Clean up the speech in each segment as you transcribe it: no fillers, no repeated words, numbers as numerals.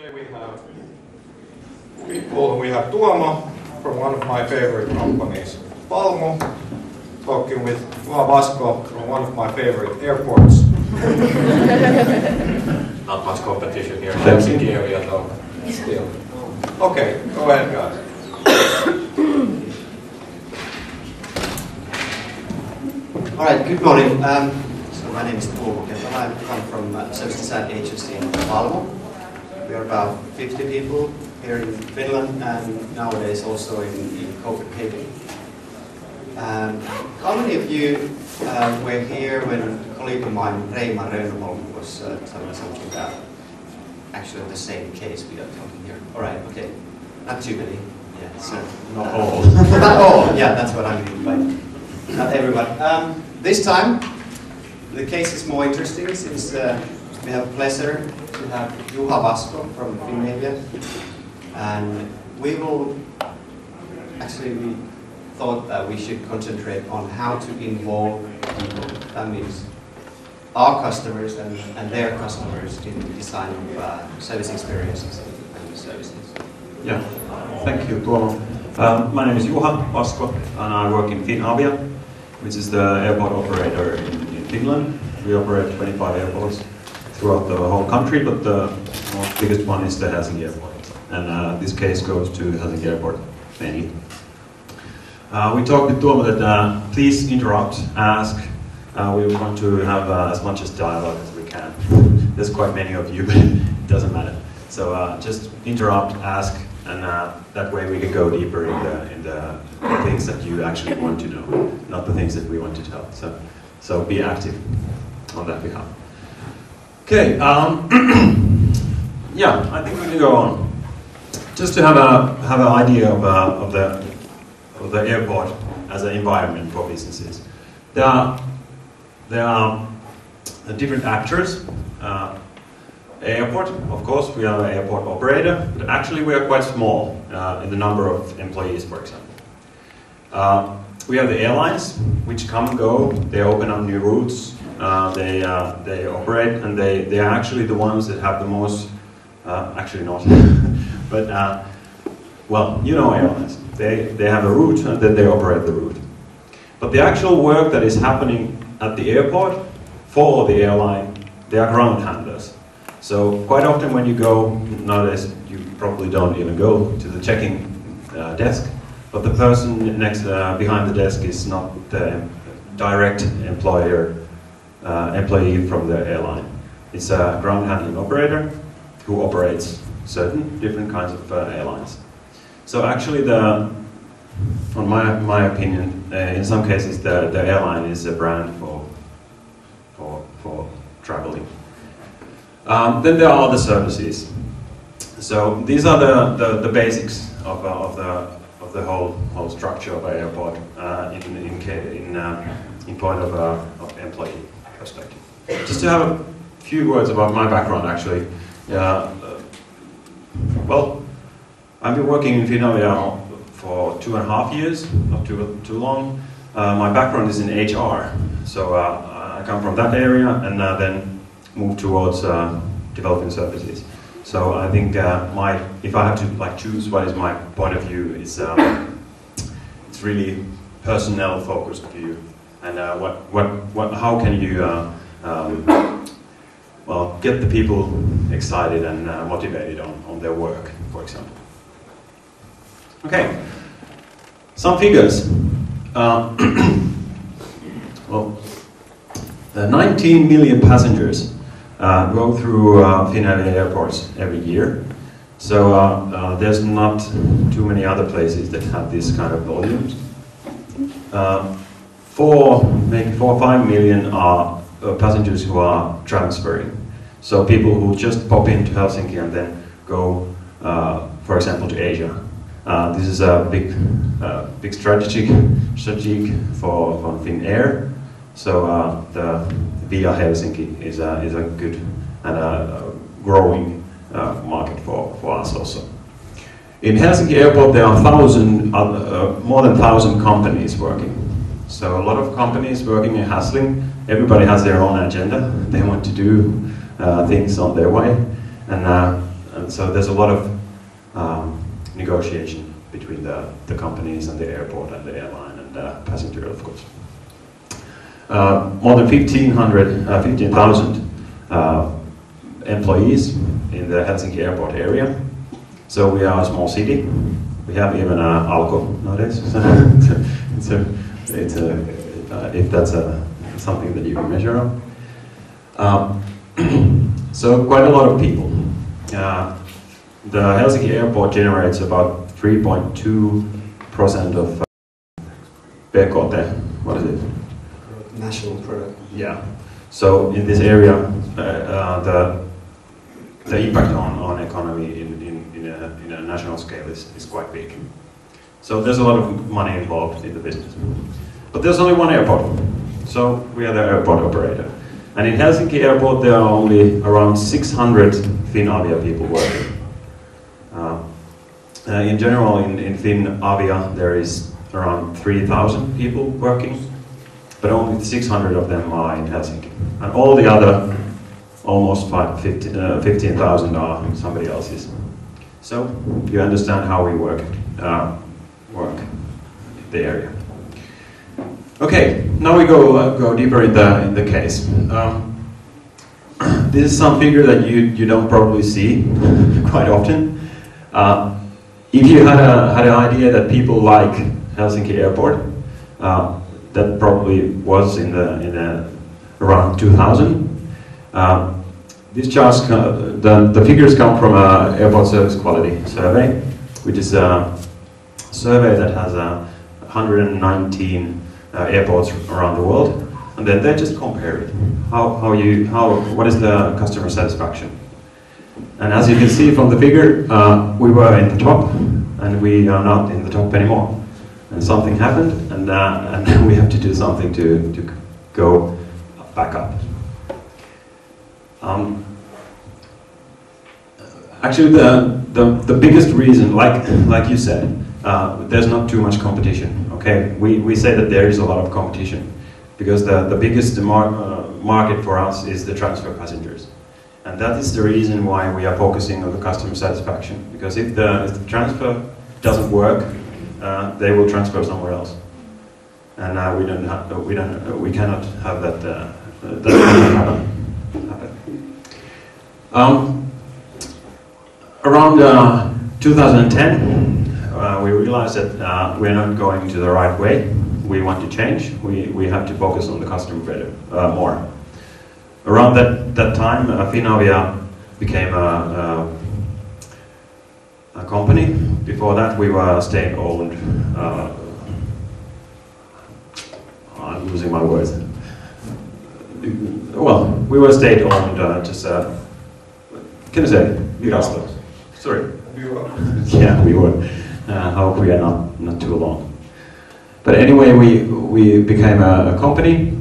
Today we have Tuomo from one of my favorite companies, Palmu, talking with Juha Vasko from one of my favorite airports. Not much competition here in the Helsinki area though, still. Okay, go ahead guys. Alright, good morning. So my name is Tuomo Ketola. I come from Service Design Agency in Palmu. We are about 50 people here in Finland and nowadays also in Copenhagen. How many of you were here when a colleague of mine, Reima Rönholm, was telling something about actually the same case we are talking here? Alright, okay. Not too many. Yeah, so Not all. Not all, yeah, that's what I mean by not everyone. This time, the case is more interesting since we have pleasure to have Juha Vasko from Finavia, and we thought that we should concentrate on how to involve people. That means our customers and their customers in the design of service experiences and services. Yeah, thank you, Tuomo. My name is Juha Vasko, and I work in Finavia, which is the airport operator in Finland. We operate 25 airports throughout the whole country, but the biggest one is the Helsinki Airport. And this case goes to Helsinki Airport mainly. We talked with Tuomo that please interrupt, ask. We want to have as much as dialogue as we can. There's quite many of you, but it doesn't matter. So just interrupt, ask, and that way we can go deeper in the things that you actually want to know, not the things that we want to tell. So be active on that behalf. Okay, yeah, I think we can go on. Just to have an idea of the airport as an environment for businesses. There are different actors. Airport, of course, we are an airport operator, but actually we are quite small in the number of employees, for example. We have the airlines, which come and go. They open up new routes. They operate, and they are actually the ones that have the most. Actually not, but well, you know airlines. They have a route, and then they operate the route. But the actual work that is happening at the airport for the airline, they are ground handlers. So quite often when you go, nowadays you probably don't even go to the check-in desk, but the person behind the desk is not the direct employee from the airline. It's a ground handling operator who operates certain different kinds of airlines. So actually, on my opinion, in some cases the airline is a brand for traveling. Then there are other services. So these are the basics of the whole structure of an airport in point of employee perspective. Just to have a few words about my background, actually. Well, I've been working in Finavia for 2.5 years, not too long. My background is in HR, so I come from that area and then moved towards developing services. So I think if I have to choose what is my point of view, it's really personnel focused view, and how can you well, get the people excited and motivated on their work, for example. Okay, some figures. Well, 19 million passengers go through Finavia airports every year. So there's not too many other places that have this kind of volumes. Maybe 4 or 5 million are passengers who are transferring. So people who just pop into Helsinki and then go, for example, to Asia. This is a big strategy for Finnair. So the via Helsinki is a good and a growing market for us also. In Helsinki Airport, there are more than 1,000 companies working. So a lot of companies working and hustling. Everybody has their own agenda. They want to do things on their way, and and so there's a lot of negotiation between the companies and the airport and the airline and the passenger, of course. More than 15,000 employees in the Helsinki airport area. So we are a small city. We have even alcohol nowadays. If that's something that you can measure on. So quite a lot of people. The Helsinki airport generates about 3.2% of PKT. What is it? National product. Yeah. So in this area, the impact on economy in a national scale is quite big. So there's a lot of money involved in the business. But there's only one airport. So we are the airport operator. And in Helsinki airport there are only around 600 Finavia people working. In general in Finavia there is around 3,000 people working, but only 600 of them are in Helsinki. And all the other almost 15,000 are somebody else's. So you understand how we work in the area. Okay, now we go deeper in the case. This is some figure that you don't probably see quite often. If you had an idea that people like Helsinki Airport, that probably was in the around 2000. These charts, the figures come from an airport service quality survey, which is a survey that has 119 airports around the world, and then they just compare it. What is the customer satisfaction? And as you can see from the figure, we were in the top, and we are not in the top anymore. And something happened, and we have to do something to go back up. Actually, the biggest reason, like you said, there's not too much competition. Okay, we say that there is a lot of competition because the biggest market for us is the transfer passengers, and that is the reason why we are focusing on the customer satisfaction. Because if the transfer doesn't work, they will transfer somewhere else, and we cannot have that happen. Around 2010, we realized that we're not going to the right way. We want to change. We have to focus on the customer better, more. Around that time, Finavia became a company. Before that, we were state-owned. I'm losing my words. Well, we were state-owned. Can I say? Virasto. Sorry. Yeah, we were. Hope we are not too long. But anyway, we became a company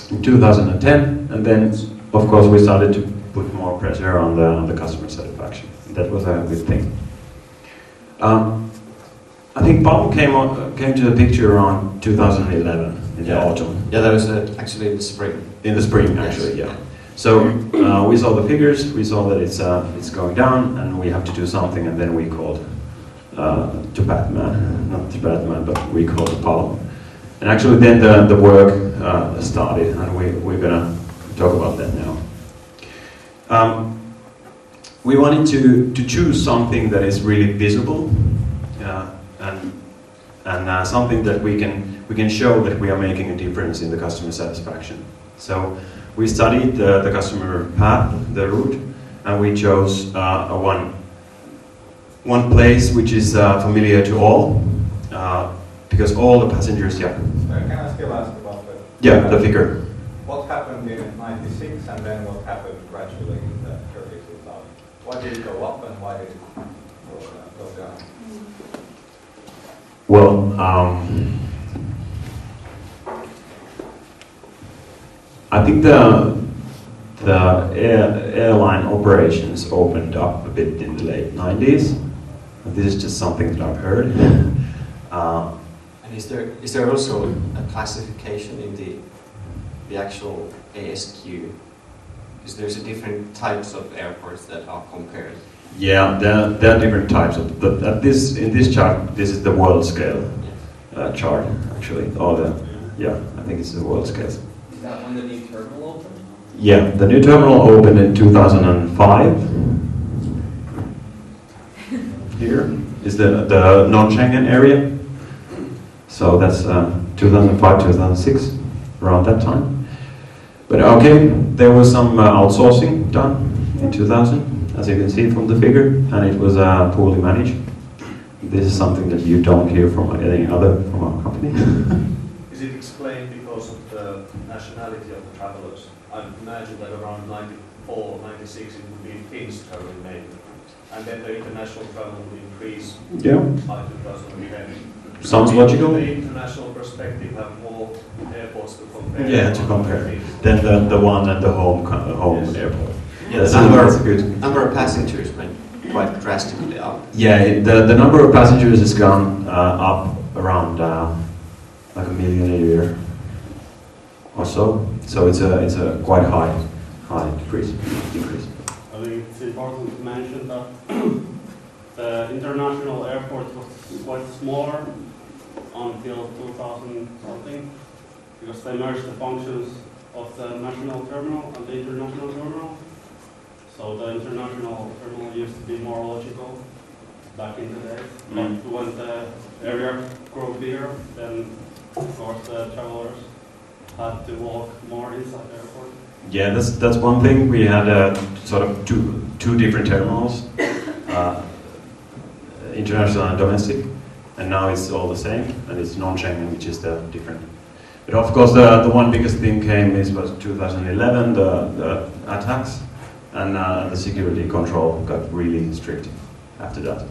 in 2010, and then of course we started to put more pressure on the customer satisfaction. That was a good thing. I think Palmu came to the picture around 2011 in the autumn. Yeah, that was actually in the spring. In the spring, actually, yes. Yeah. So we saw the figures, we saw that it's going down, and we have to do something, and then we called to Batman, not to Batman, but we called Palmu. And actually then the work started, and we're gonna talk about that now. We wanted to choose something that is really visible, and something that we can show that we are making a difference in the customer satisfaction. So we studied the customer path, the route, and we chose one place which is familiar to all, because all the passengers, yeah. Can I still ask about the figure? What happened in '96 and then what happened gradually in the early 2000s? Why did it go up and why did it go down? Well, I think the airline operations opened up a bit in the late 90s. This is just something that I've heard. And is there also a classification in the actual ASQ? Because there's a different types of airports that are compared. Yeah, there are different types of. But in this chart, this is the world scale chart actually. I think it's the world scale. Is that when the new terminal opened? Yeah, the new terminal opened in 2005. Here is the non-Schengen area. So that's 2005, 2006, around that time. But okay, there was some outsourcing done in 2000, as you can see from the figure, and it was poorly managed. This is something that you don't hear from any other from our company. Is it explained because of the nationality of the travelers? I imagine that around 94, 96 it would be Finns traveling mainly. And then the international travel would increase by 2010. Sounds logical. From the international perspective, have more airports to compare. Yeah, to compare. Then the one at the home Yes. airport. Yeah, the number of passengers went quite drastically up. Yeah, the number of passengers has gone up around like 1 million a year or so. So it's a quite high decrease. I think it's important to mention that the international airport was quite smaller until 2000 something, because they merged the functions of the national terminal and the international terminal. So the international terminal used to be more logical back in the day. But when the area grew bigger, then of course the travelers had to walk more inside the airport. Yeah, that's one thing. We had sort of two different terminals, international and domestic, and now it's all the same, and it's non-Schengen, which is the different. But of course, the one biggest thing was 2011, the attacks, and the security control got really strict after that.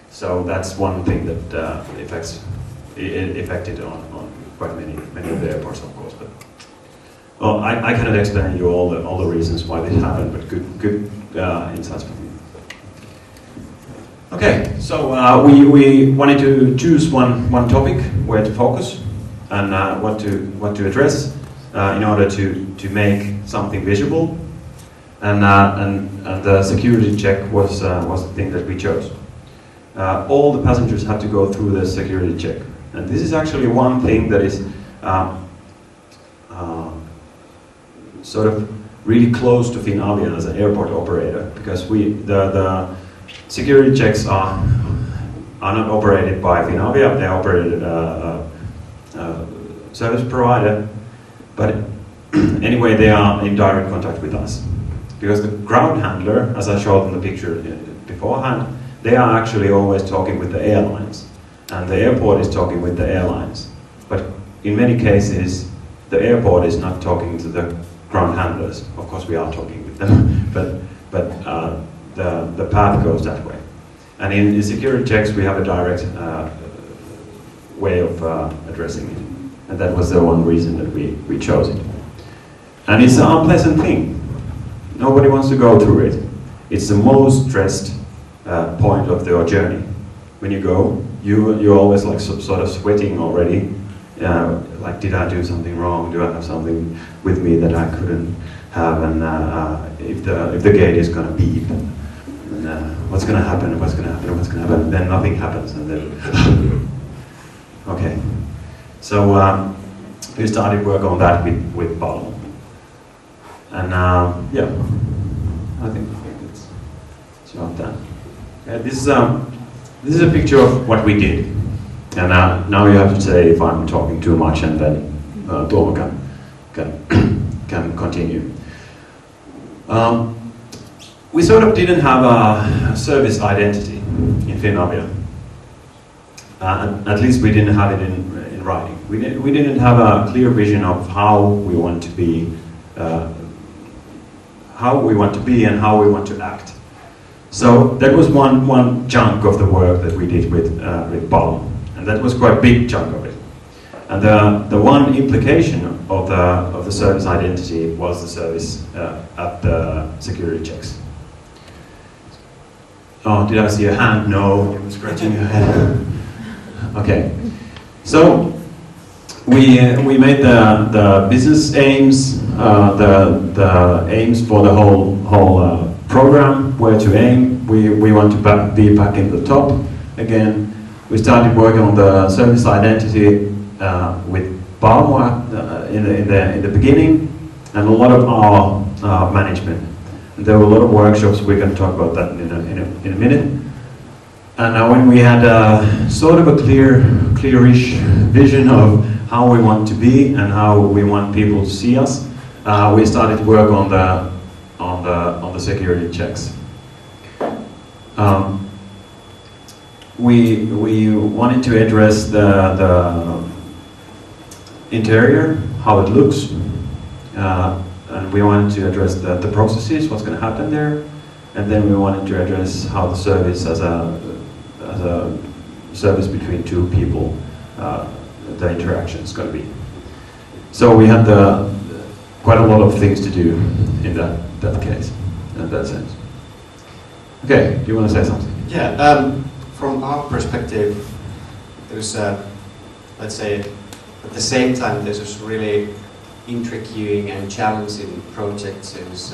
So that's one thing that affected on quite many of the airports, of course. But well, I cannot explain you all the reasons why this happened, but good insights from you. Okay, so we wanted to choose one topic where to focus and what to address in order to make something visible, and the security check was the thing that we chose. All the passengers have to go through the security check, and this is actually one thing that is sort of really close to Finavia as an airport operator, because the security checks are not operated by Finavia, they are operated service provider, but anyway they are in direct contact with us. Because the ground handler, as I showed in the picture beforehand, they are actually always talking with the airlines, and the airport is talking with the airlines. But in many cases, the airport is not talking to the ground handlers. Of course, we are talking with them, but the path goes that way. And in security checks, we have a direct way of addressing it, and that was the one reason that we chose it. And it's an unpleasant thing. Nobody wants to go through it. It's the most stressed point of your journey. When you go, you're always like sort of sweating already. Like, did I do something wrong? Do I have something with me that I couldn't have? And if the gate is gonna beep, and what's gonna happen? What's gonna happen? What's gonna happen? Then nothing happens, and then okay. So we started work on that with Palmu, and yeah, I think it's about that. This is a picture of what we did. And now you have to say if I'm talking too much, and then Tuomo can continue. We sort of didn't have a service identity in Finavia. At least we didn't have it in writing. We didn't have a clear vision of how we want to be, and how we want to act. So that was one chunk of the work that we did with Palmu. And that was quite a big chunk of it. And the one implication of the service identity was the service at the security checks. Oh, did I see a hand? No, you're scratching your head. Okay, so we made the business aims, the aims for the whole program, where to aim. We want to be back in the top again. We started working on the service identity with Palmu in the beginning, and a lot of our management. And there were a lot of workshops. We're going to talk about that in a minute. And when we had sort of a clearish vision of how we want to be and how we want people to see us, we started to work on the security checks. We wanted to address the interior, how it looks, and we wanted to address the processes, what's going to happen there, and then we wanted to address how the service as a service between two people, the interaction is going to be. So we had quite a lot of things to do in that case, in that sense. Okay, do you want to say something? Yeah, from our perspective, there's let's say, at the same time, there's this really intriguing and challenging projects. It was,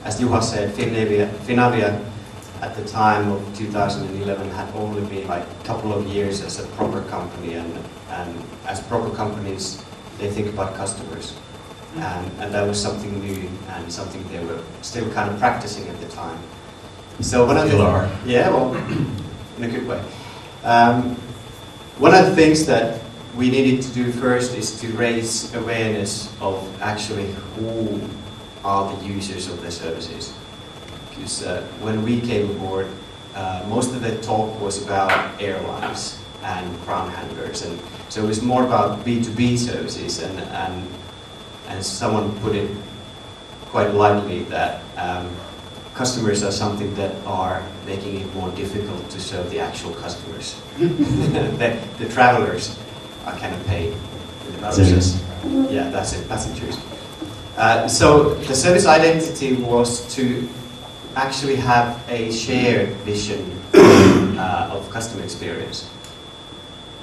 as Juha said, Finavia at the time of 2011 had only been like a couple of years as a proper company, and as proper companies, they think about customers. And that was something new and something they were still kind of practicing at the time. So one of the yeah, well, in a good way. One of the things that we needed to do first is to raise awareness of actually who are the users of the services. Because when we came aboard, most of the talk was about airlines and ground handlers, and so it was more about B2B services, and someone put it quite lightly that customers are something that are making it more difficult to serve the actual customers. the travelers are kind of paid in the process. Yeah, that's it. That's the truth. So the service identity was to actually have a shared vision of customer experience,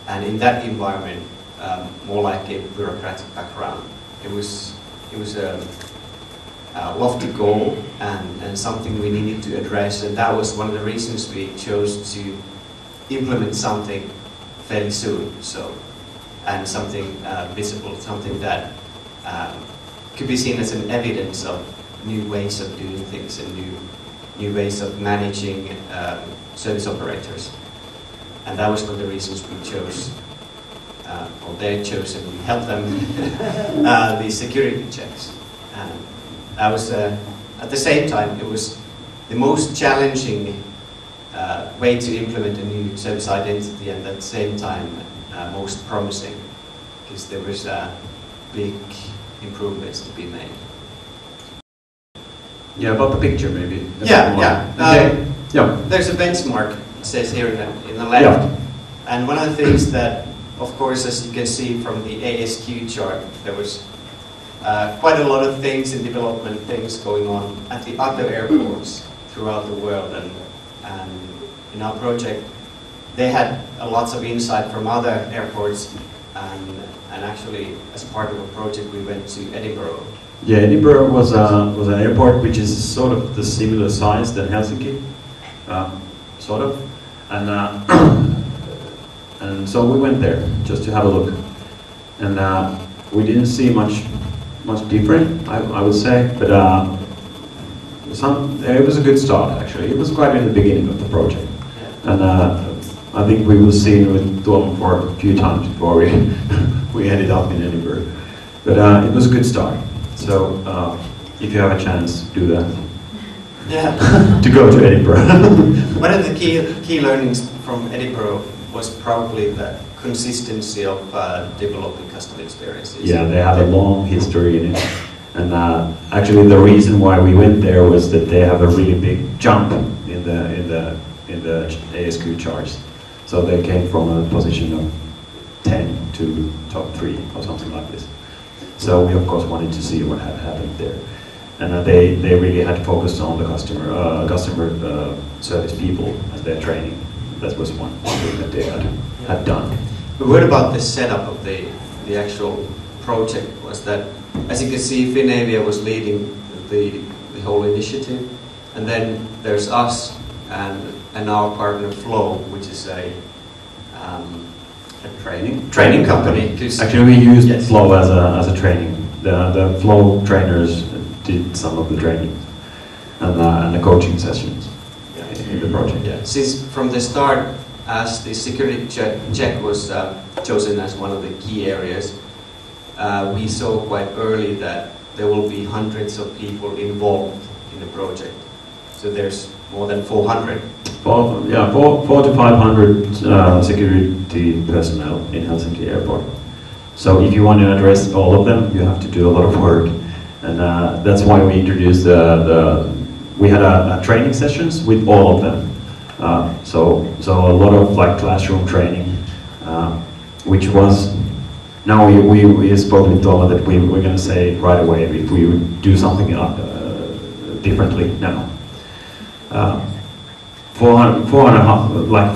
and in that environment, more like a bureaucratic background. It was a lofty goal and something we needed to address, and that was one of the reasons we chose to implement something fairly soon. So, and something visible, something that could be seen as an evidence of new ways of doing things and new ways of managing service operators. And that was one of the reasons we chose, or they chose, and we helped them, the security checks. And that was, at the same time, it was the most challenging way to implement a new service identity, and at the same time, most promising, because there was big improvements to be made. Yeah, about the picture maybe. Yeah. There's a benchmark, it says here in the left. Yeah. And one of the things that, of course, as you can see from the ASQ chart, there was quite a lot of things in development, things going on at the other airports throughout the world. And in our project, they had lots of insight from other airports, and actually, as part of a project, we went to Edinburgh. Yeah, Edinburgh was an airport which is sort of the similar size than Helsinki, sort of, and so we went there just to have a look, and we didn't see much different, I would say, but it was a good start actually. It was quite in the beginning of the project, and I think we will see with Tuomo for a few times before we ended up in Edinburgh, but it was a good start. So, if you have a chance, do that. Yeah. To go to Edinburgh. One of the key learnings from Edinburgh was probably the consistency of developing customer experiences. Yeah, they have a long history in it, and actually the reason why we went there was that they have a really big jump in the ASQ charts. So they came from a position of 10 to top 3 or something like this. So we of course wanted to see what had happened there, and they really had focused on the customer service people as their training. That was one thing that they had done. But what about the setup of the actual project? Was that, as you can see, Finavia was leading the whole initiative, And then there's us and our partner Flow, which is a training company. Actually, we used Yes. Flow as a training. The Flow trainers did some of the training and the coaching sessions in the project. Yeah. Since from the start, as the security check was chosen as one of the key areas, we saw quite early that there will be hundreds of people involved in the project. So there's more than 400. 400 to 500 security personnel in Helsinki Airport. So if you want to address all of them, you have to do a lot of work, and that's why we introduced we had a training sessions with all of them. So a lot of like classroom training, which was now we spoke with Tola that we're going to say right away if we would do something differently now. 400, like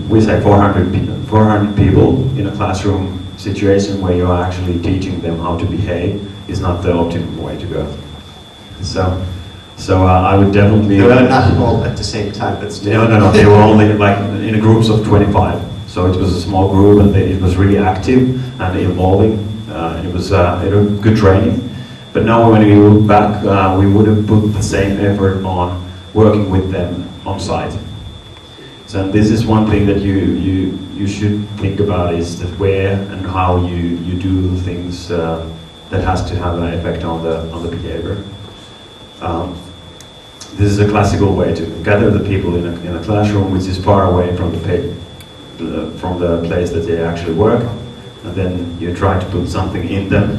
we say, 400 people in a classroom situation where you are actually teaching them how to behave is not the optimum way to go. So I would definitely. They were not all at the same time, but still. No. They were only like in groups of 25. So it was a small group, and it was really active and evolving. It was good training. But now when we look back, we would have put the same effort on working with them on site. So this is one thing that you should think about, is that where and how you do things that has to have an effect on the behavior. This is a classical way to gather the people in a classroom which is far away from the place that they actually work, and then you try to put something in them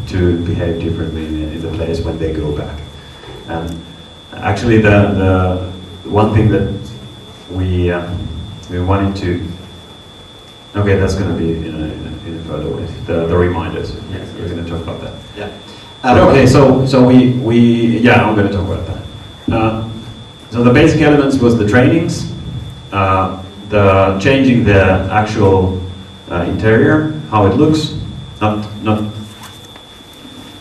to behave differently in the place when they go back. And actually, the one thing that we wanted to. Okay, that's going to be in a further way. The reminders. Yes. We're going to talk about that. Yeah. Okay, so I'm going to talk about that. So the basic elements was the trainings, the changing the actual interior, how it looks, not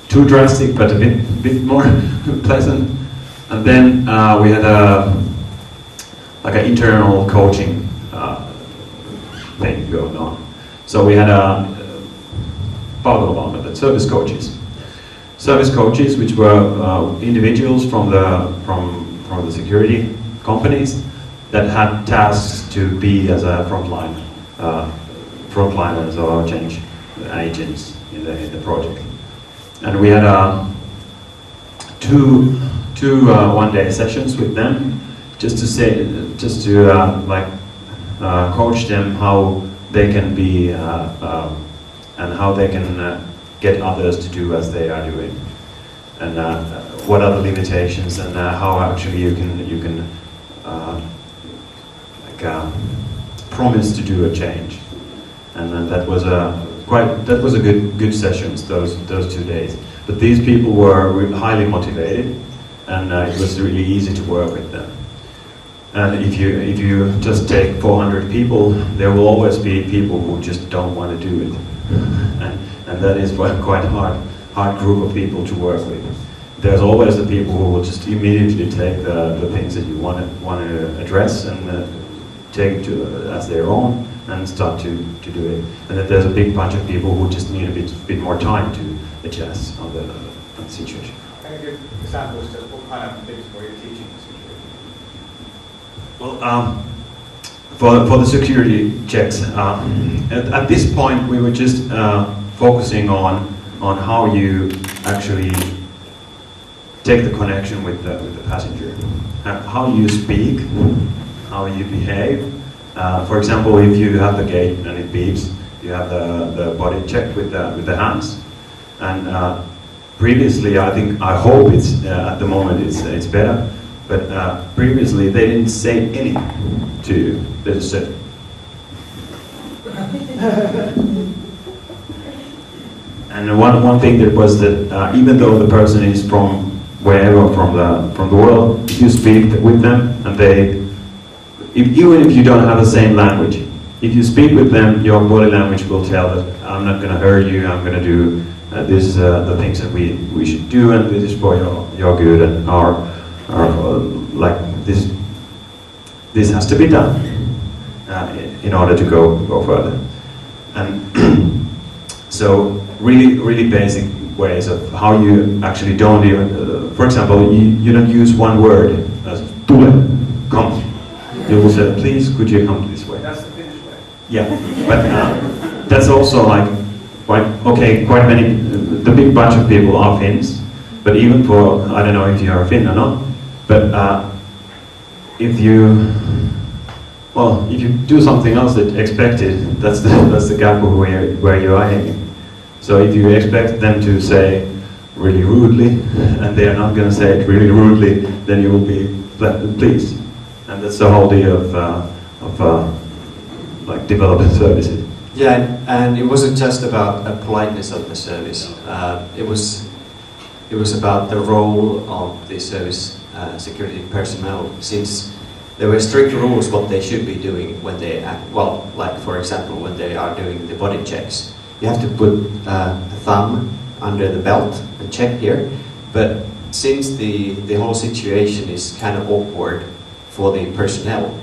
too drastic, but a bit more pleasant. And then we had like an internal coaching thing going on. So we had service coaches. Service coaches, which were individuals from the security companies that had tasks to be as a frontliners or change agents in the project. And we had two one-day sessions with them, just to coach them how they can be and how they can get others to do as they are doing, and what are the limitations, and how actually you can promise to do a change. And that was a good sessions, those 2 days. But these people were highly motivated, and it was really easy to work with them. And if you just take 400 people, there will always be people who just don't want to do it, and that is quite hard group of people to work with. There's always the people who will just immediately take the things that you want to address and take it as their own and start to do it. And then there's a big bunch of people who just need a bit more time to adjust on the situation. Can you give examples just what kind of things were you teaching the security? Well, for the security checks, at this point we were just focusing on how you actually take the connection with the passenger, how you speak, how you behave. For example, if you have the gate and it beeps, you have the body check with the hands. And previously, I hope it's at the moment it's better. But previously, they didn't say anything to you. They just said. And one thing that was that even though the person is from wherever from the world, if you speak with them and even if you don't have the same language, if you speak with them, your body language will tell that I'm not going to hurt you. I'm going to do this the things that we should do, and this is for your good and like this has to be done in order to go further. And so really basic ways of how you actually don't even, for example, you don't use one word as tule, come. You will say, please, could you come this way? That's the Finnish way. Yeah, but that's also like, quite many, the big bunch of people are Finns, but even for, I don't know if you are a Finn or not, but if you do something else that expected, that's the gap where you are aiming. So if you expect them to say really rudely, and they are not going to say it really rudely, then you will be pleased. And that's the whole idea of like developing services. Yeah, and it wasn't just about a politeness of the service. It was about the role of the service security personnel, since there were strict rules what they should be doing when they act. Well, like for example, when they are doing the body checks, you have to put the thumb under the belt and check here. But since the whole situation is kind of awkward for the personnel,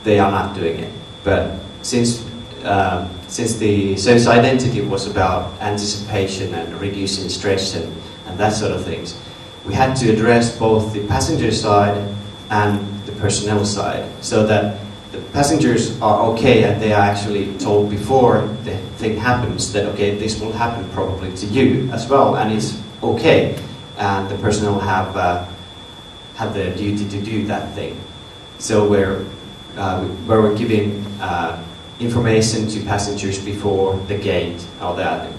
they are not doing it. But since the service identity was about anticipation and reducing stress and that sort of things, we had to address both the passenger side and the personnel side, so that the passengers are okay and they are actually told before the thing happens that okay, this will happen probably to you as well, and it's okay, and the personnel have the duty to do that thing. So we're giving information to passengers before the gate, or that,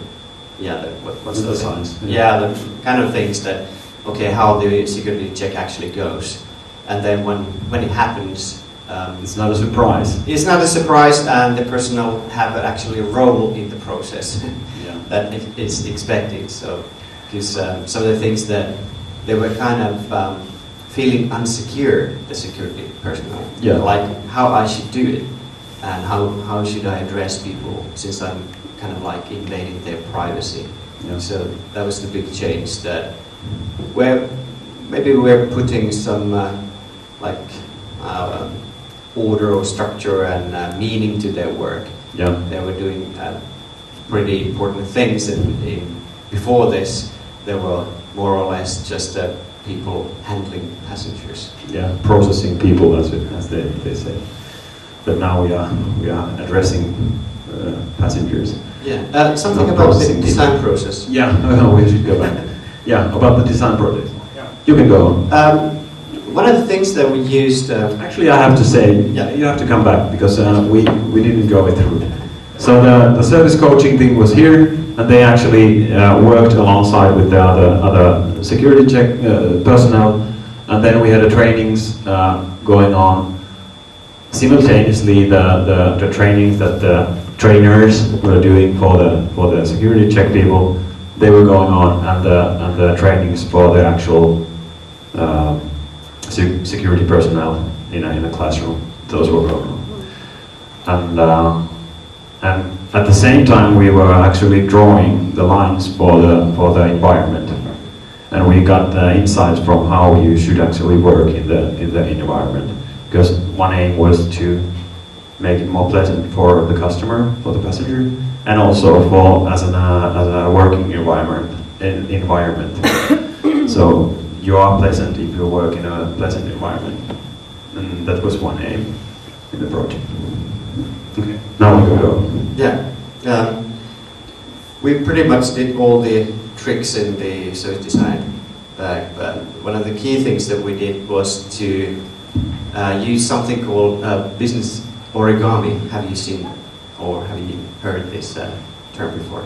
what's the signs? Yeah, the kind of things that, okay, how the security check actually goes. And then when it happens, it's not a surprise. It's not a surprise, and the personnel have actually a role in the process that is expected. So, because some of the things that they were kind of feeling unsecure, the security personnel, like how I should do it, and how should I address people, since I'm kind of like invading their privacy. So that was the big change, that where maybe we're putting some order or structure and meaning to their work. They were doing pretty important things, and before this there were more or less just people handling passengers. Processing people, as they say. But now we are addressing passengers. Something about the design process. We should go back. About the design project. You can go on. One of the things that we used... Actually, I have to say, you have to come back, because we didn't go it through. So the service coaching thing was here, and they actually worked alongside with the other security check personnel, and then we had the trainings going on. Simultaneously, the trainings that the trainers were doing for the security check people, they were going on, and the trainings for the actual security personnel in a classroom, those were going on. And at the same time, we were actually drawing the lines for the environment, and we got insights from how you should actually work in the environment. Because one aim was to make it more pleasant for the customer, for the passenger, and also for as a working environment. So you are pleasant if you work in a pleasant environment, and that was one aim in the project. Okay, now we go. We pretty much did all the tricks in the service design, but one of the key things that we did was to use something called business origami. Have you seen or have you heard this term before?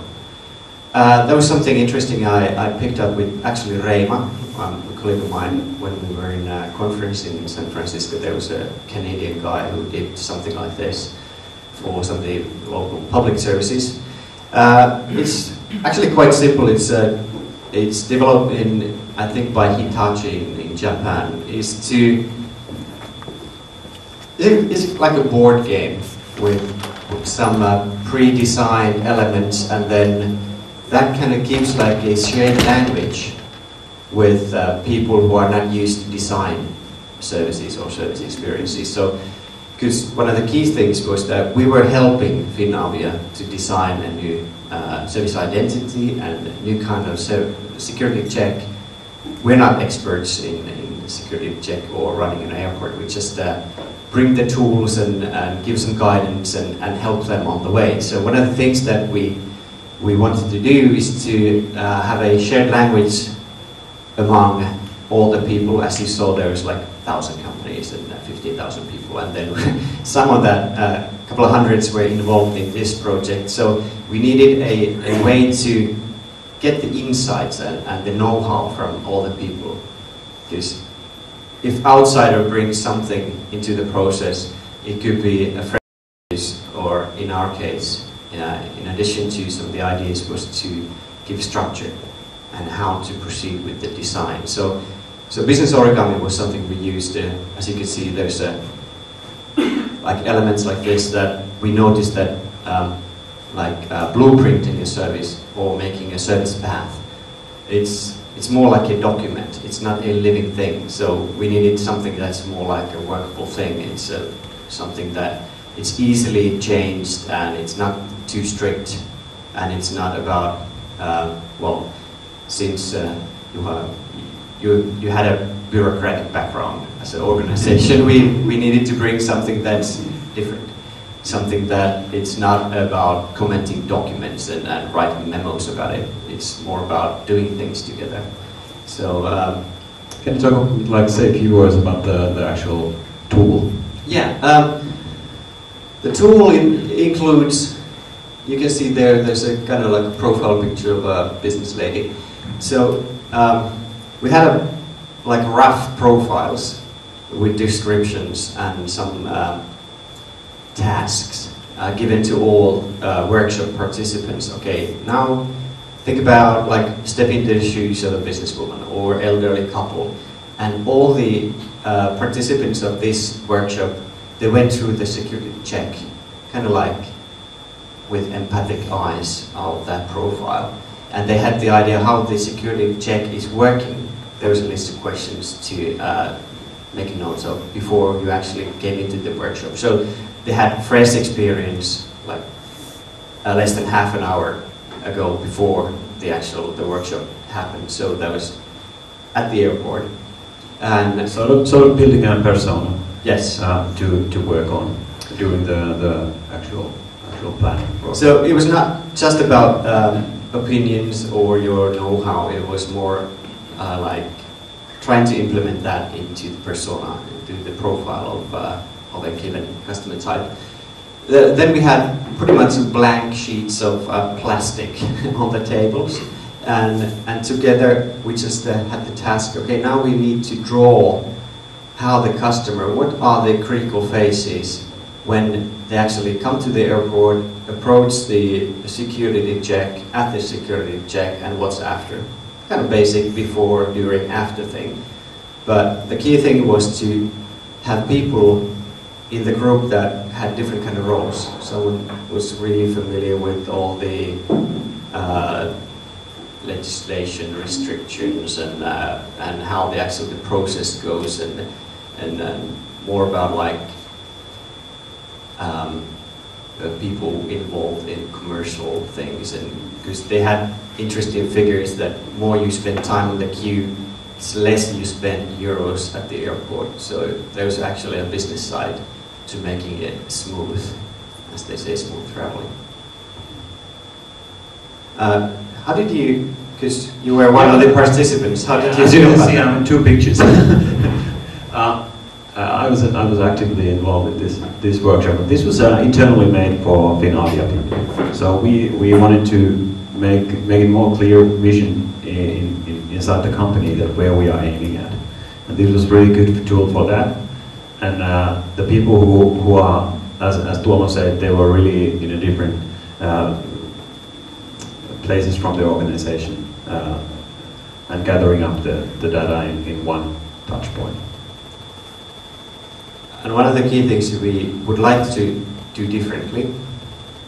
That was something interesting I picked up with actually Reima, a colleague of mine, when we were in a conference in San Francisco. There was a Canadian guy who did something like this for some of the local public services. It's actually quite simple. It's developed I think by Hitachi in Japan. It's like a board game with some pre-designed elements, and then that kind of gives like a shared language with people who are not used to design. services or service experiences. So, because one of the key things was that we were helping Finavia to design a new service identity and a new kind of security check. We're not experts in security check or running an airport. We just bring the tools and give some guidance and help them on the way. So one of the things that we wanted to do is to have a shared language among all the people. As you saw, there was like 1,000 companies and 15,000 people, and then some of that, a couple of hundreds were involved in this project. So we needed a way to get the insights and the know-how from all the people. Because if outsider brings something into the process, it could be a friend, or in our case, in addition to some of the ideas, was to give structure and how to proceed with the design. So business origami was something we used. As you can see, there's like elements like this that we noticed that blueprinting a service or making a service path. It's more like a document. It's not a living thing. So we needed something that's more like a workable thing. It's something that it's easily changed and it's not too strict, and it's not about since Juha, you had a bureaucratic background as an organization, we needed to bring something that's different. Something that it's not about commenting documents and writing memos about it. It's more about doing things together. So, can you talk, say a few words about the actual tool? Yeah, the tool includes. You can see there's a kind of like a profile picture of a business lady. So we had rough profiles with descriptions and some tasks given to all workshop participants. Okay, now think about step into the shoes of a businesswoman or elderly couple, and all the participants of this workshop, they went through the security check, kind of with empathic eyes of that profile, and they had the idea how the security check is working. There was a list of questions to make notes of before you actually came into the workshop. So they had fresh experience, less than half an hour ago before the workshop happened. So that was at the airport, and sort of building a persona. Yes, to work on during the actual planning. So it was not just about opinions or your know-how. It was more trying to implement that into the persona, into the profile of a given customer type. Then we had pretty much blank sheets of plastic on the tables, and together we just had the task. Okay, now we need to draw how the customer, what are the critical phases when they actually come to the airport, approach the security check, at the security check, and what's after. Kind of basic before, during, after thing. But the key thing was to have people in the group that had different kind of roles. Someone was really familiar with all the legislation, restrictions, and how the process goes, and more about people involved in commercial things, and because they had interesting figures that more you spend time on the queue, it's less you spend euros at the airport. So there's actually a business side to making it smooth, as they say, smooth traveling. How did you, because you were one of the participants, how did you do that? See, I'm in two pictures. I was actively involved in this workshop. This was internally made for Finavia people. So we wanted to make it more clear vision inside the company that where we are aiming at. And this was really good tool for that. And the people who are, as Tuomo said, they were really in a different places from the organization and gathering up the data in one touch point. And one of the key things we would like to do differently,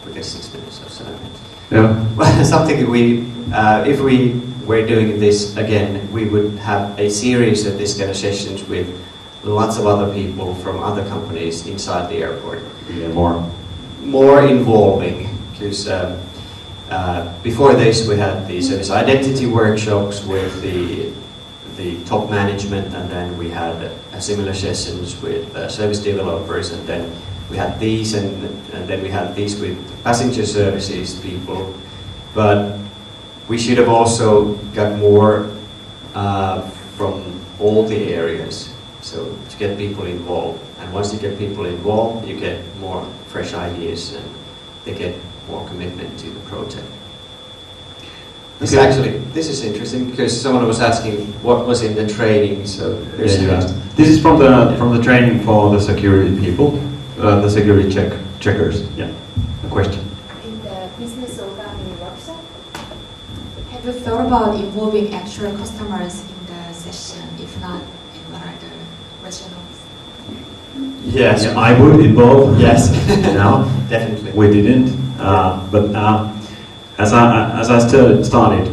we get 6 minutes or 7 minutes. Yeah. Something if we were doing this again, we would have a series of these kind of sessions with lots of other people from other companies inside the airport. Yeah, More involving, because before this we had the service identity workshops with the top management, and then we had similar sessions with service developers, and then we had these, and then we had these with passenger services people. But we should have also got more from all the areas, so to get people involved. And once you get people involved, you get more fresh ideas, and they get more commitment to the project. This is interesting, because someone was asking what was in the training. So this is from the training for the security people, the security checkers. Yeah, a question. In the business programming workshop, have you thought about involving actual customers in the session? If not, what are the rationales? Yes, yeah, I would involve. Yes, no, definitely. We didn't, but as I started,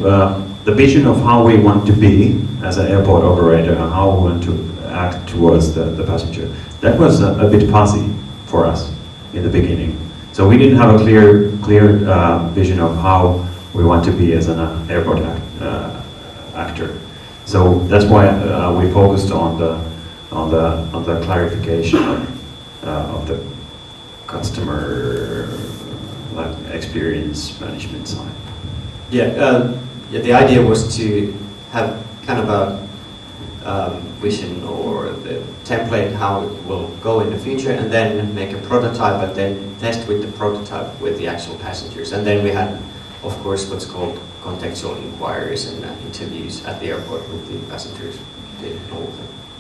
the vision of how we want to be as an airport operator and how we want to act towards the passenger, that was a bit fuzzy for us in the beginning. So we didn't have a clear vision of how we want to be as an airport actor. So that's why we focused on the clarification of the customer experience management side. Yeah, the idea was to have kind of a vision or the template how it will go in the future, and then make a prototype, and then test with the prototype with the actual passengers. And then we had, of course, what's called contextual inquiries and interviews at the airport with the passengers.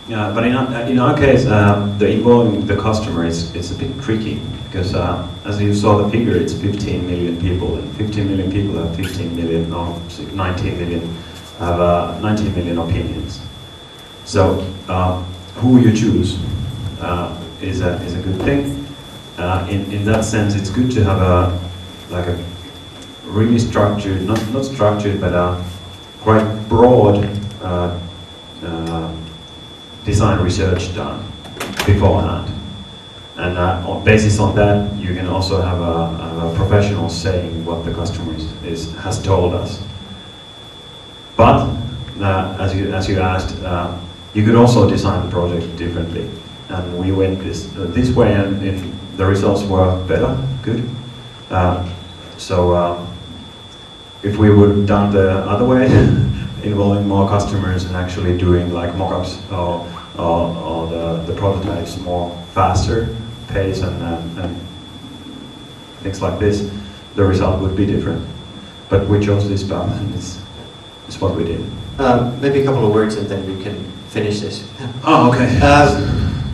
Yeah, but in our case, the involving the customer is a bit tricky, because as you saw the figure, it's 15 million people, and 15 million people have 15 million, or 19 million have 19 million opinions. So who you choose is a good thing. In that sense, it's good to have a really structured, not structured, but a quite broad design research done beforehand, and on basis on that, you can also have a professional saying what the customer has told us. But as you asked, you could also design the project differently, and we went this way, and the results were better, good. So if we would have done the other way, involving more customers and actually doing like mock-ups or the prototypes more faster pace and things like this, the result would be different. But we chose this path, and it's what we did. Maybe a couple of words, and then we can finish this. Oh, okay.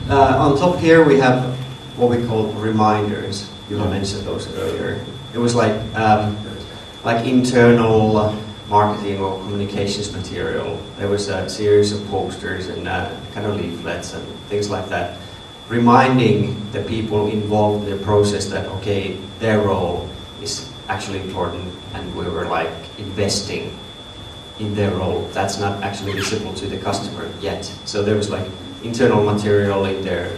On top here we have what we call reminders. You mentioned those earlier. It was like internal marketing or communications material. There was a series of posters and kind of leaflets and things like that, reminding the people involved in the process that, okay, their role is actually important, and we were like investing in their role. That's not actually visible to the customer yet. So there was like internal material in their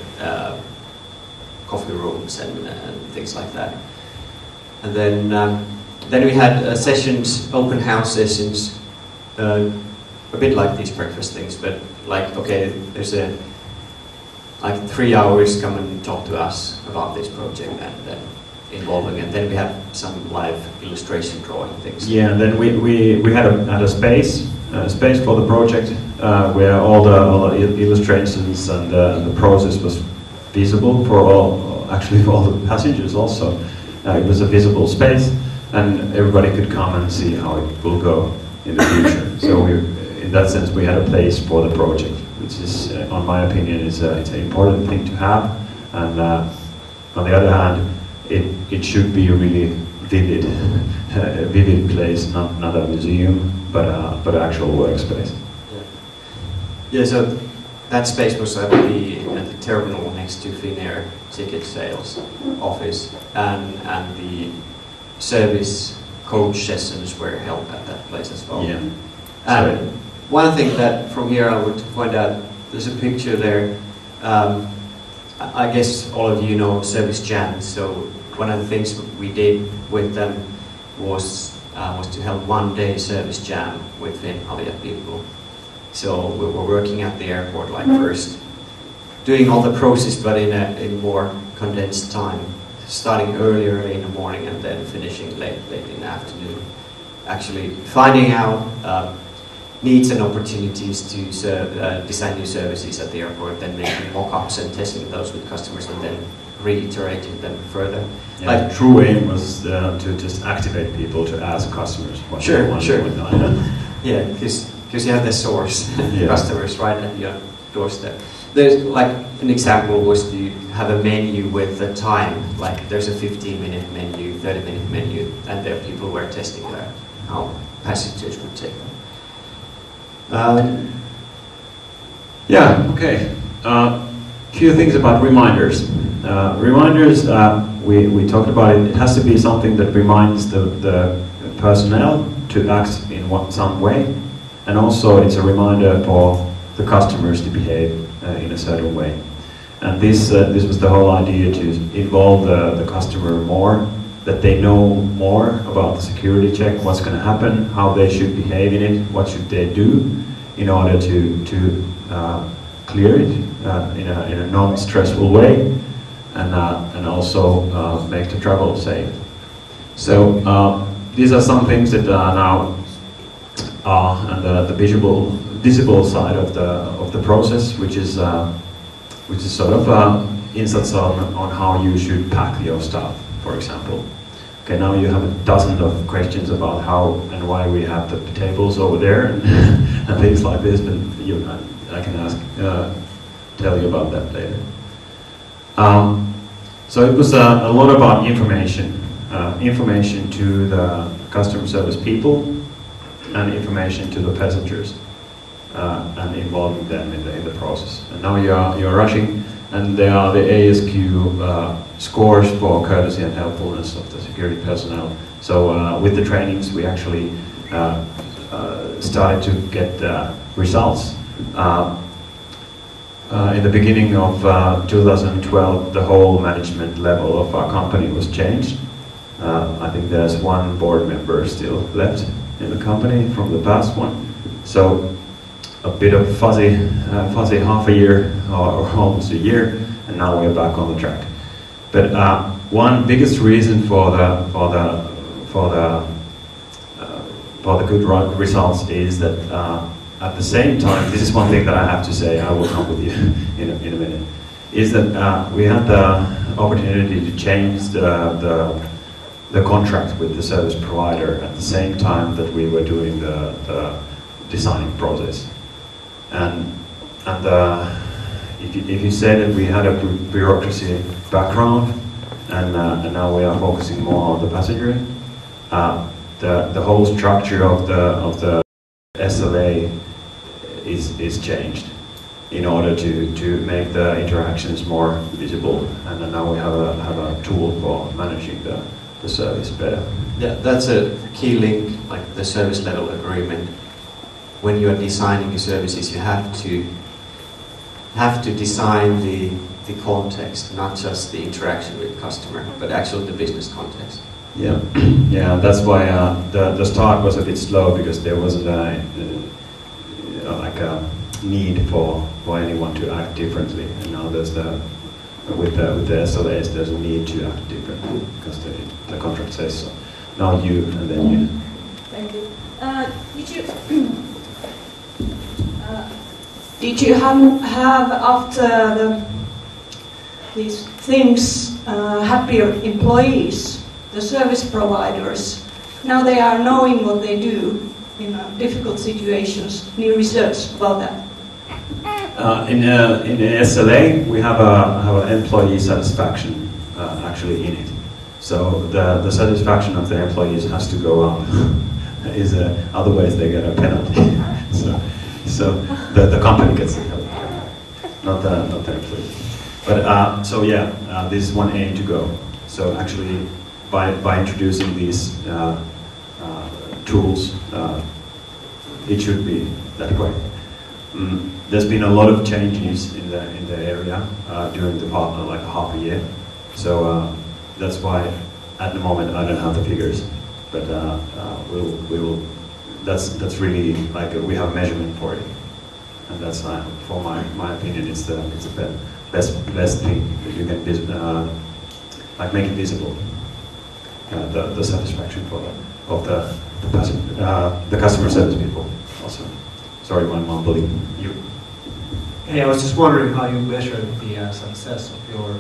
coffee rooms and things like that. And then we had sessions, open house sessions, a bit like these breakfast things, but like, okay, there's like 3 hours, come and talk to us about this project, and involving, and then we had some live illustration drawing things. Yeah, and then we had a space for the project where all the illustrations and the process was visible for all the passengers also. It was a visible space, and everybody could come and see how it will go in the future. So in that sense, we had a place for the project, which is, on my opinion, it's an important thing to have. And on the other hand, it should be a really vivid, vivid place, not a museum, but an actual workspace. Yeah. So that space was at the terminal next to Finnair ticket sales office, and the service coach sessions were held at that place as well. Yeah. And one thing that from here I would point out, there's a picture there I guess all of you know Service Jam, so one of the things we did with them was to have one-day Service Jam with Finavia people. So we were working at the airport, like first doing all the process, but in more condensed time, starting early in the morning and then finishing late in the afternoon. Actually finding out needs and opportunities to design new services at the airport, then making mock-ups and testing those with customers, and then reiterating them further. Yeah, like, the true aim was to just activate people to ask customers what they want. Sure. Yeah, because you have the source customers right at your doorstep. There's like an example was to have a menu with the time, like there's a 15-minute menu, 30-minute menu, and there people were testing how passengers would take them. Yeah, okay. Few things about reminders. Reminders, we talked about it. It has to be something that reminds the personnel to act in some way, and also it's a reminder for the customers to behave in a certain way. And this was the whole idea, to involve the customer more, that they know more about the security check, what's going to happen, how they should behave in it, what should they do in order to clear it in a non-stressful way, and also make the travel safe. So these are some things that are now on the visible side of the process, which is sort of insights on how you should pack your stuff, for example. Okay, now you have a dozen of questions about how and why we have the tables over there and things like this, but I can tell you about that later. So it was a lot about information to the customer service people and information to the passengers, and involving them in the process. And now you're rushing, and there are the ASQ scores for courtesy and helpfulness of the security personnel. So with the trainings, we actually started to get results. In the beginning of 2012, the whole management level of our company was changed. I think there's one board member still left in the company from the past one. So a bit of fuzzy half a year or almost a year, and now we're back on the track. But one biggest reason for the good results is that at the same time, this is one thing that I have to say, I will come with you in a minute, is that we had the opportunity to change the contract with the service provider at the same time that we were doing the designing process. And if you say that we had a bureaucracy background, and now we are focusing more on the passenger, the whole structure of the SLA is changed in order to make the interactions more visible, and then now we have a tool for managing the service better. Yeah, that's a key link, like the service level agreement. When you are designing your services, you have to design the context, not just the interaction with the customer, but actually the business context. Yeah, yeah. That's why the start was a bit slow, because there wasn't a need for anyone to act differently. And now there's with the SLAs, there's a need to act differently because the contract says so. Now you, and then you. Thank you. Did you have after these things happier employees, the service providers? Now they are knowing what they do in difficult situations. Any research about that? In the SLA, we have a employee satisfaction actually in it. So the satisfaction of the employees has to go up. Otherwise they get a penalty. So the company gets the penalty, not the employee. But so yeah, this is one aim to go. So actually, by introducing these tools, it should be that way. there's been a lot of changes in the area during the like half a year. So that's why at the moment I don't have the figures, but we will. That's really like we have measurement for it, and that's for my opinion it's the best thing that you can like make it visible. The satisfaction of the customer service people also. Sorry, my mumbling. You. Hey, I was just wondering how you measured the success of your.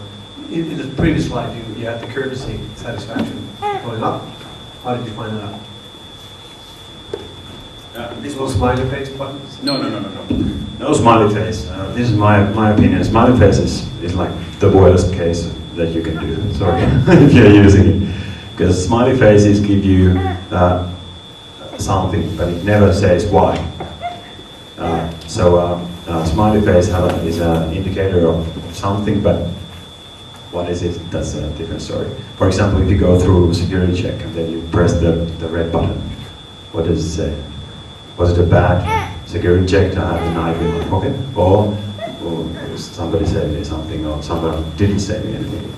In the previous slide, you had the courtesy satisfaction going up. How did you find that out? This was smiley face buttons? No. No smiley face. This is my opinion. Smiley face is like the worst case that you can do. Sorry, if you're using it, because smiley faces give you something, but it never says why. Smiley face is an indicator of something, but what is it? That's a different story. For example, if you go through security check and then you press the red button, what does it say? Was it a bad security check to have the knife in my pocket? Or somebody said me something, or somebody didn't say me anything?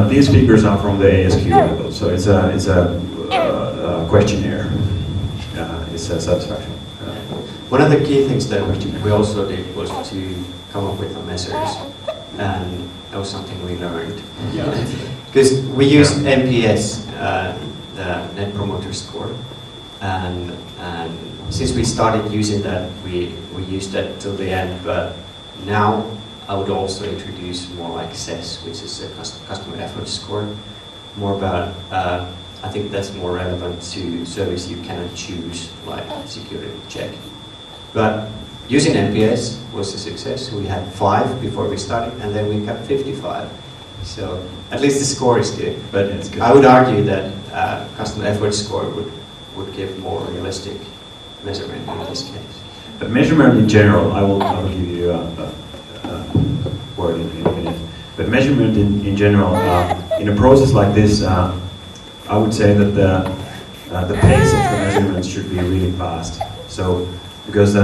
These figures are from the ASQ level, so it's a questionnaire. It's a satisfaction. One of the key things that we also did was to come up with the measures, and that was something we learned. Because we used NPS, the Net Promoter Score, and since we started using that, we used that till the end. But now I would also introduce more like CES, which is a customer effort score. More about, I think that's more relevant to service you cannot choose, like security check. But using NPS was a success. We had 5 before we started, and then we got 55. So at least the score is good. But good. I would argue that customer effort score would give more realistic measurement in this case. But measurement in general, I will give you a word in a minute. But measurement in general, in a process like this, I would say that the pace of the measurements should be really fast. So, because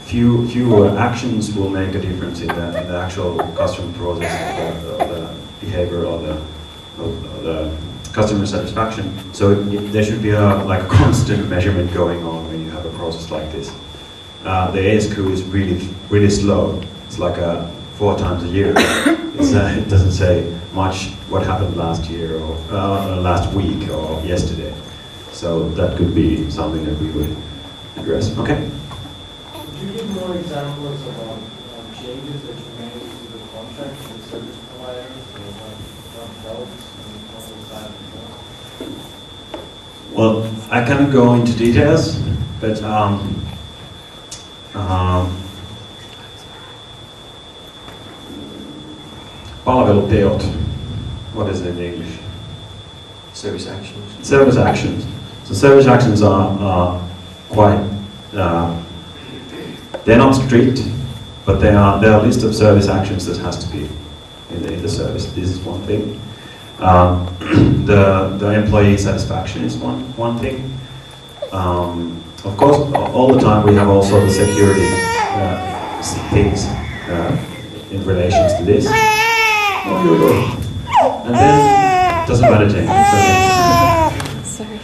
few actions will make a difference in the actual customer process, of the behavior, or the customer satisfaction. So there should be like a constant measurement going on when you have a process like this. The ASQ is really slow. It's like 4 times a year. It doesn't say much what happened last year or last week or yesterday. So that could be something that we would address. Okay. Could you give more examples about changes that you made to the contract with the service providers, or what else and what was that? Well, I cannot go into details, but palveluteot. What is it in English? Service actions. Service actions. So service actions are quite. They're not strict, but there are a list of service actions that has to be in the service. This is one thing. The employee satisfaction is one thing. Of course, all the time we have also the security things in relations to this. And then, doesn't matter, Jane. Okay. Sorry.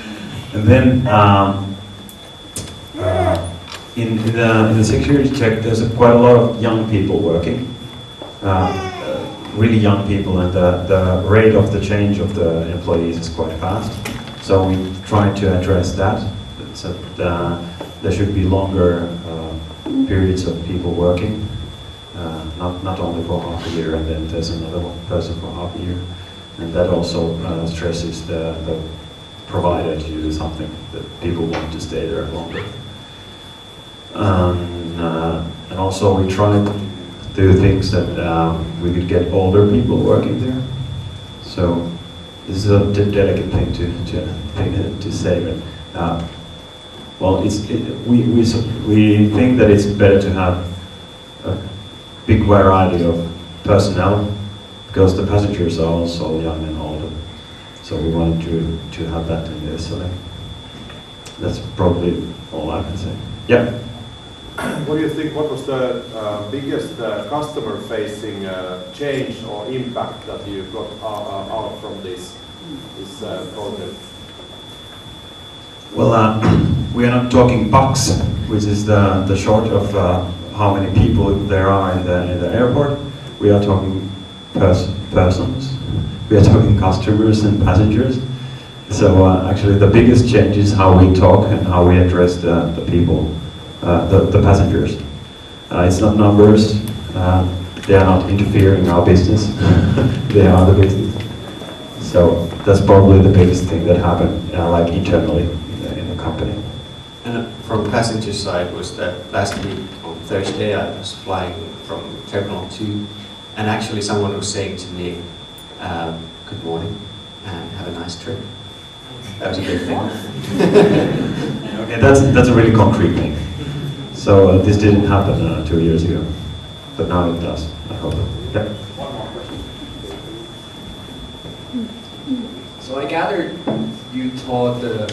And then, in the security check, there's quite a lot of young people working, really young people, and the rate of the change of the employees is quite fast. So we try to address that. So there should be longer periods of people working. Not only for half a year, and then there's another person for half a year, and that also stresses the provider to do something that people want to stay there longer. And also we try to do things that we could get older people working there. So this is a delicate thing to say, but well, we think that it's better to have a big variety of personnel, because the passengers are also young and older. So we wanted to have that in the SLA. That's probably all I can say. Yeah. What do you think? What was the biggest customer-facing change or impact that you got out from this project? Well, we are not talking bucks, which is the short of how many people there are in the airport. We are talking persons. We are talking customers and passengers. So actually, the biggest change is how we talk and how we address the people, the passengers. It's not numbers. They are not interfering in our business. They are the business. So that's probably the biggest thing that happened, like internally in the company. And from passenger side was that last week on Thursday I was flying from Terminal 2, and actually someone was saying to me, good morning and have a nice trip. That was a big thing. Okay, that's a really concrete thing. So this didn't happen 2 years ago, but now it does, I hope. Yeah. One more question. So I gathered you taught the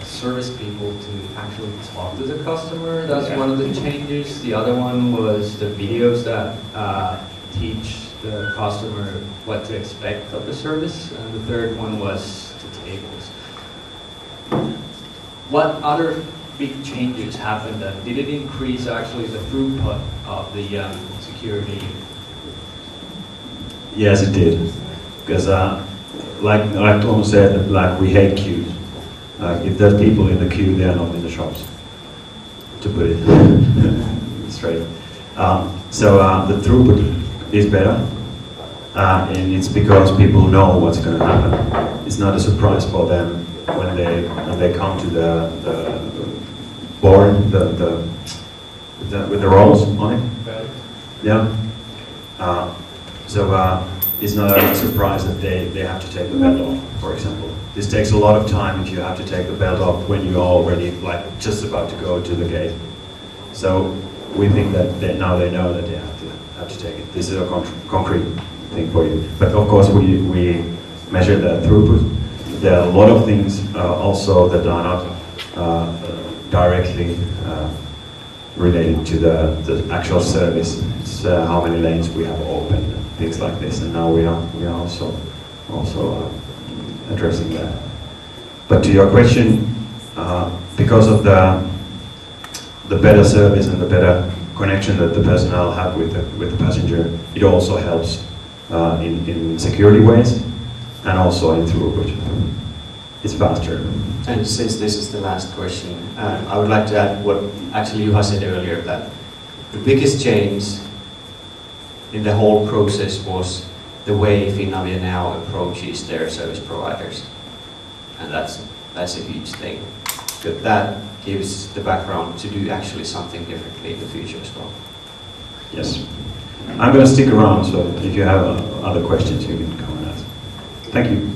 service people to actually talk to the customer. That's one of the changes. The other one was the videos that teach the customer what to expect of the service. And the third one was the tables. What other big changes happened then? Did it increase actually the throughput of the security? Yes, it did. Because like Tuomo said, like we hate queues. If there's people in the queue, they are not in the shops, to put it straight. So the throughput is better, and it's because people know what's going to happen. It's not a surprise for them when they come to the board with the rolls on it. Yeah. So it's not a surprise that they have to take the belt off, for example. This takes a lot of time if you have to take the belt off when you are already like just about to go to the gate. So we think that now they know that they have to take it. This is a concrete thing for you. But of course we measure the throughput. There are a lot of things also that are not directly related to the actual service. It's how many lanes we have open, things like this. And now we are also addressing that. But to your question, because of the better service and the better connection that the personnel have with the passenger, it also helps in security ways and also in throughput. It's faster. And since this is the last question, I would like to add what actually Juha said earlier, that the biggest change in the whole process was the way Finavia now approaches their service providers. And that's a huge thing. But that gives the background to do actually something differently in the future as well. Yes. I'm going to stick around, so if you have other questions, you can come and ask. Thank you.